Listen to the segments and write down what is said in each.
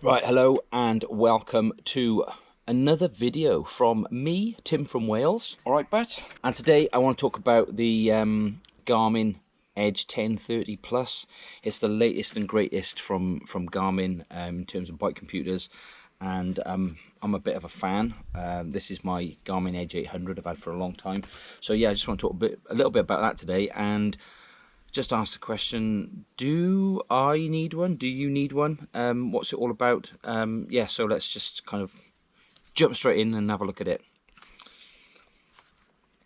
Right, hello and welcome to another video from me, Tim from Wales. All right, Brett. And today I want to talk about the Garmin Edge 1030 Plus. It's the latest and greatest from Garmin in terms of bike computers, and I'm a bit of a fan. This is my Garmin Edge 800 I've had for a long time. So yeah, I just want to talk a little bit about that today, and just ask the question, do I need one? Do you need one? What's it all about? Yeah, so let's just kind of jump straight in and have a look at it.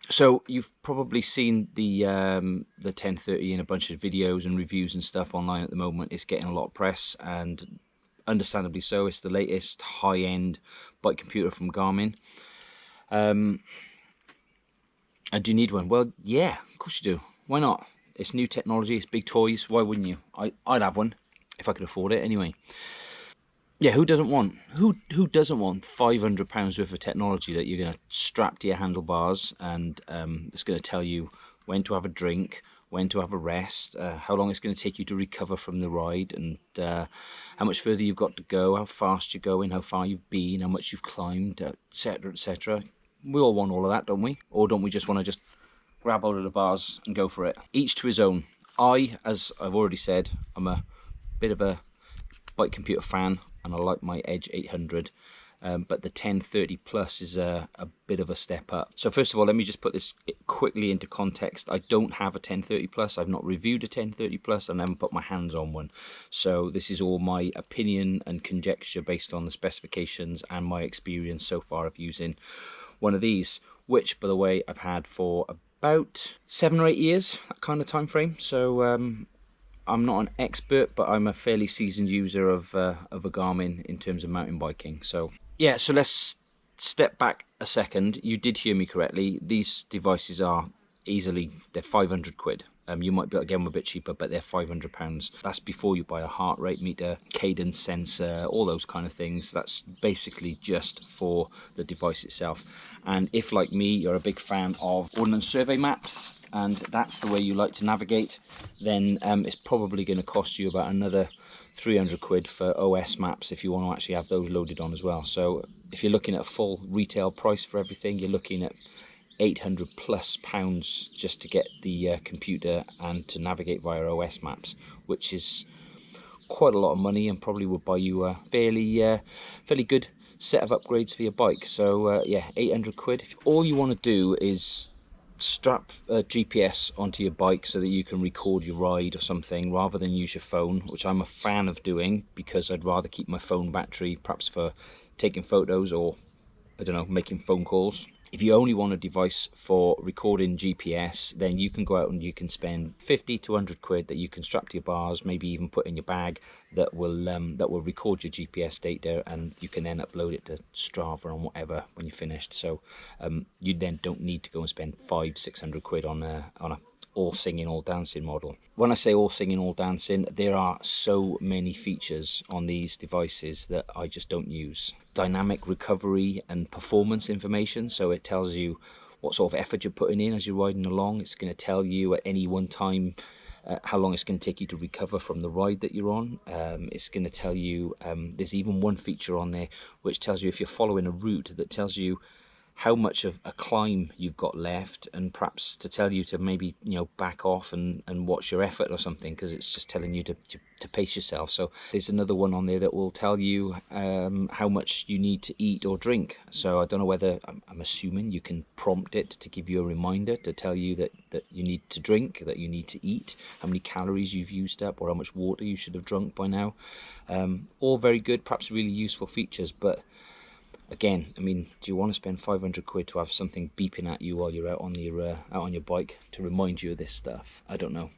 So you've probably seen the 1030 in a bunch of videos and reviews and stuff online at the moment. It's getting a lot of press, and understandably so. It's the latest high-end bike computer from Garmin. And do you need one? Well, yeah, of course you do. Why not? It's new technology, it's big toys, why wouldn't you? I'd have one if I could afford it anyway. Yeah, who doesn't want £500 worth of technology that you're going to strap to your handlebars, and it's going to tell you when to have a drink, when to have a rest, how long it's going to take you to recover from the ride, and how much further you've got to go, how fast you're going, how far you've been, how much you've climbed, etc, etc. We all want all of that, don't we? Or don't we just want to just grab hold of the bars and go for it? Each to his own. As I've already said, I'm a bit of a bike computer fan, and I like my Edge 800, but the 1030 Plus is a bit of a step up. So first of all, let me just put this quickly into context. I don't have a 1030 Plus. I've not reviewed a 1030 Plus, and I haven't put my hands on one. So this is all my opinion and conjecture based on the specifications and my experience so far of using one of these, which, by the way, I've had for about 7 or 8 years, that kind of time frame. So I'm not an expert, but I'm a fairly seasoned user of a Garmin in terms of mountain biking. So yeah, so let's step back a second. You did hear me correctly. These devices are they're 500 quid. You might be able to get them a bit cheaper, but they're £500. That's before you buy a heart rate meter, cadence sensor, all those kind of things. That's basically just for the device itself. And if, like me, you're a big fan of ordnance survey maps, and that's the way you like to navigate, then it's probably going to cost you about another 300 quid for OS maps if you want to actually have those loaded on as well. So if you're looking at a full retail price for everything, you're looking at £800+ just to get the computer and to navigate via OS maps, which is quite a lot of money, and probably would buy you a fairly good set of upgrades for your bike. So yeah, 800 quid. If all you want to do is strap a GPS onto your bike so that you can record your ride or something, rather than use your phone, which I'm a fan of doing, because I'd rather keep my phone battery perhaps for taking photos or, I don't know, making phone calls. If you only want a device for recording GPS, then you can go out and you can spend 50 to 100 quid that you can strap to your bars, maybe even put in your bag, that will record your GPS data, and you can then upload it to Strava and whatever when you're finished. So you then don't need to go and spend 500-600 quid on a all singing all dancing model. When I say all singing all dancing, there are so many features on these devices that I just don't use. Dynamic recovery and performance information, so it tells you what sort of effort you're putting in as you're riding along. It's going to tell you at any one time how long it's going to take you to recover from the ride that you're on. It's going to tell you, there's even one feature on there which tells you if you're following a route, that tells you how much of a climb you've got left, and perhaps to tell you to maybe, you know, back off and watch your effort or something, because it's just telling you to pace yourself. So there's another one on there that will tell you how much you need to eat or drink. So I don't know whether, I'm assuming you can prompt it to give you a reminder to tell you that you need to drink, that you need to eat, how many calories you've used up, or how much water you should have drunk by now. All very good, perhaps really useful features, but again, I mean, do you want to spend 500 quid to have something beeping at you while you're out on your bike to remind you of this stuff? I don't know.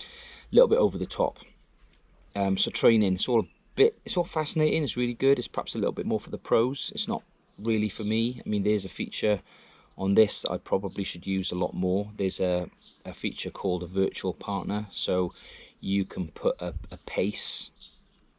A little bit over the top. So training, it's all fascinating. It's really good. It's perhaps a little bit more for the pros. It's not really for me. I mean, there's a feature on this that I probably should use a lot more. There's a feature called a virtual partner. So you can put a pace.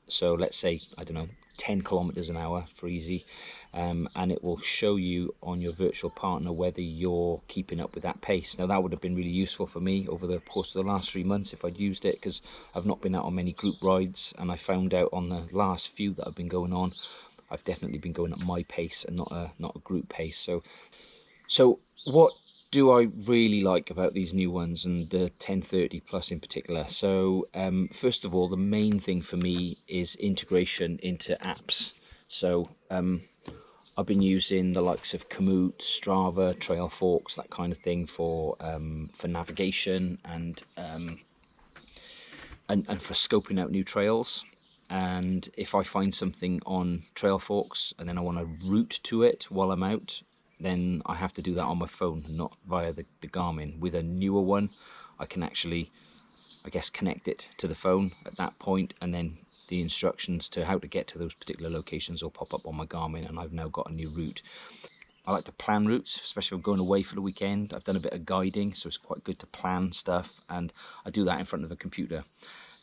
So let's say, I don't know, 10 kilometers an hour for easy, and it will show you on your virtual partner whether you're keeping up with that pace. Now that would have been really useful for me over the course of the last 3 months if I'd used it, because I've not been out on many group rides, and I found out on the last few that I've been going on, I've definitely been going at my pace and not a group pace. So what do I really like about these new ones, and the 1030 plus in particular? So first of all, the main thing for me is integration into apps. So I've been using the likes of Komoot, Strava, TrailForks, that kind of thing for navigation and for scoping out new trails. And if I find something on TrailForks and then I want to route to it while I'm out, then I have to do that on my phone, not via the Garmin. With a newer one, I can actually, I guess, connect it to the phone at that point, and then the instructions to how to get to those particular locations will pop up on my Garmin, and I've now got a new route. I like to plan routes, especially if I'm going away for the weekend. I've done a bit of guiding, so it's quite good to plan stuff, and I do that in front of a computer.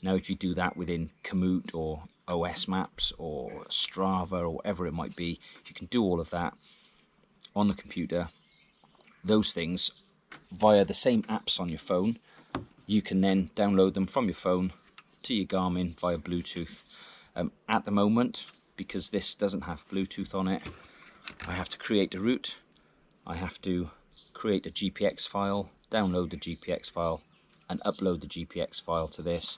Now, if you do that within Komoot or OS Maps or Strava or whatever it might be, if you can do all of that on the computer, those things via the same apps on your phone, you can then download them from your phone to your Garmin via Bluetooth. At the moment, because this doesn't have Bluetooth on it, I have to create a route, I have to create a GPX file, download the GPX file and upload the GPX file to this,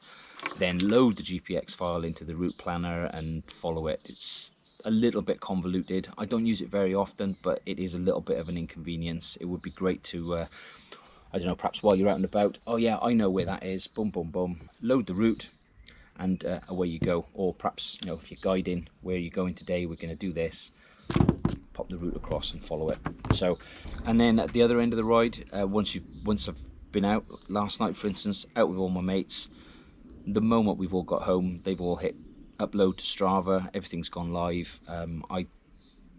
then load the GPX file into the route planner and follow it. It's a little bit convoluted. I don't use it very often, but it is a little bit of an inconvenience. It would be great to, I don't know, perhaps while you're out and about, oh yeah, I know where that is, boom, boom, boom, load the route, and away you go. Or perhaps, you know, if you're guiding, where you're going today, we're going to do this, pop the route across and follow it. So, and then at the other end of the ride, once I've been out, last night for instance, out with all my mates, the moment we've all got home, they've all hit upload to Strava, everything's gone live. I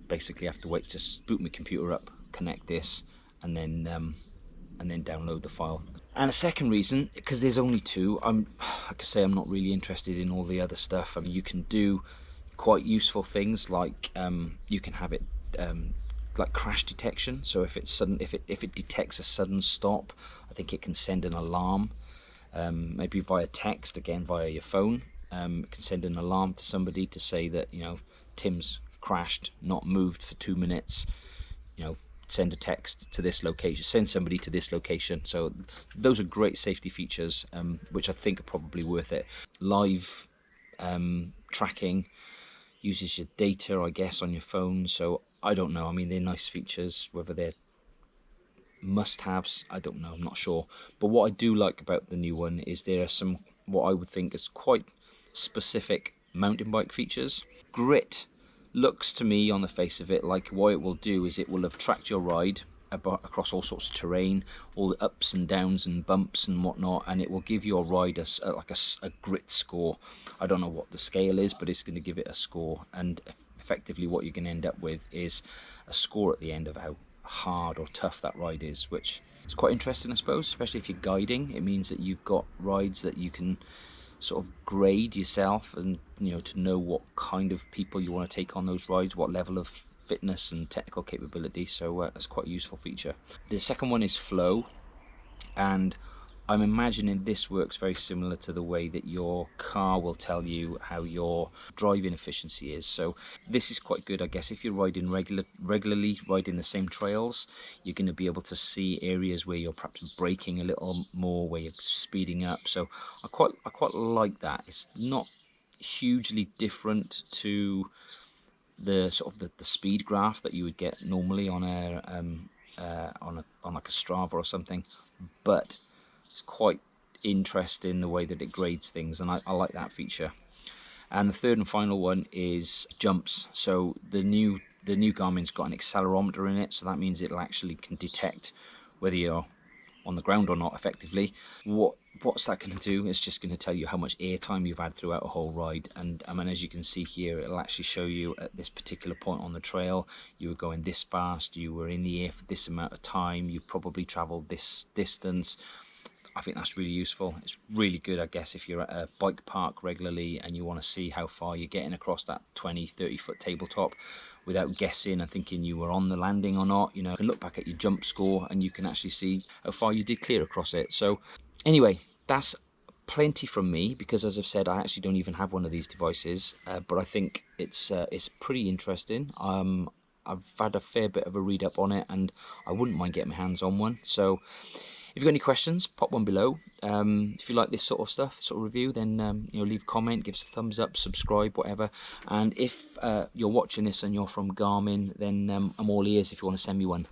basically have to wait to boot my computer up, connect this, and then download the file. And a second reason, because there's only two, like I say, I'm not really interested in all the other stuff. I mean, you can do quite useful things like you can have it like crash detection. So if it's sudden, if it detects a sudden stop, I think it can send an alarm, maybe via text, again via your phone. It can send an alarm to somebody to say that, you know, Tim's crashed, not moved for 2 minutes, you know, send a text to this location, send somebody to this location. So those are great safety features, which I think are probably worth it. Live tracking uses your data, I guess, on your phone. So I don't know, I mean, they're nice features. Whether they're must-haves, I don't know, I'm not sure. But what I do like about the new one is there are some, what I would think is quite specific mountain bike features. Grit looks to me on the face of it like what it will do is it will have tracked your ride across all sorts of terrain, all the ups and downs and bumps and whatnot, and it will give your ride a grit score. I don't know what the scale is, but it's going to give it a score, and effectively what you're going to end up with is a score at the end of how hard or tough that ride is, which is quite interesting, I suppose, especially if you're guiding. It means that you've got rides that you can sort of grade yourself, and you know, to know what kind of people you want to take on those rides, what level of fitness and technical capability. So that's quite a useful feature. The second one is flow, and I'm imagining this works very similar to the way that your car will tell you how your driving efficiency is. So this is quite good, I guess, if you're riding regularly riding the same trails. You're going to be able to see areas where you're perhaps braking a little more, where you're speeding up. So I quite like that. It's not hugely different to the sort of the speed graph that you would get normally on like a Strava or something, but it's quite interesting the way that it grades things, and I like that feature. And the third and final one is jumps. So the new Garmin's got an accelerometer in it, so that means it'll actually can detect whether you're on the ground or not effectively. What's that going to do? It's just going to tell you how much airtime you've had throughout a whole ride. And I mean, as you can see here, it'll actually show you at this particular point on the trail, you were going this fast, you were in the air for this amount of time, you probably traveled this distance. I think that's really useful. It's really good, I guess, if you're at a bike park regularly and you want to see how far you're getting across that 20-30 foot tabletop without guessing and thinking you were on the landing or not. You know, you can look back at your jump score and you can actually see how far you did clear across it. So anyway, that's plenty from me, because as I've said, I actually don't even have one of these devices, but I think it's pretty interesting. I've had a fair bit of a read up on it, and I wouldn't mind getting my hands on one. So if you've got any questions, pop one below. If you like this sort of stuff, sort of review, then you know, leave a comment, give us a thumbs up, subscribe, whatever. And if you're watching this and you're from Garmin, then I'm all ears if you want to send me one.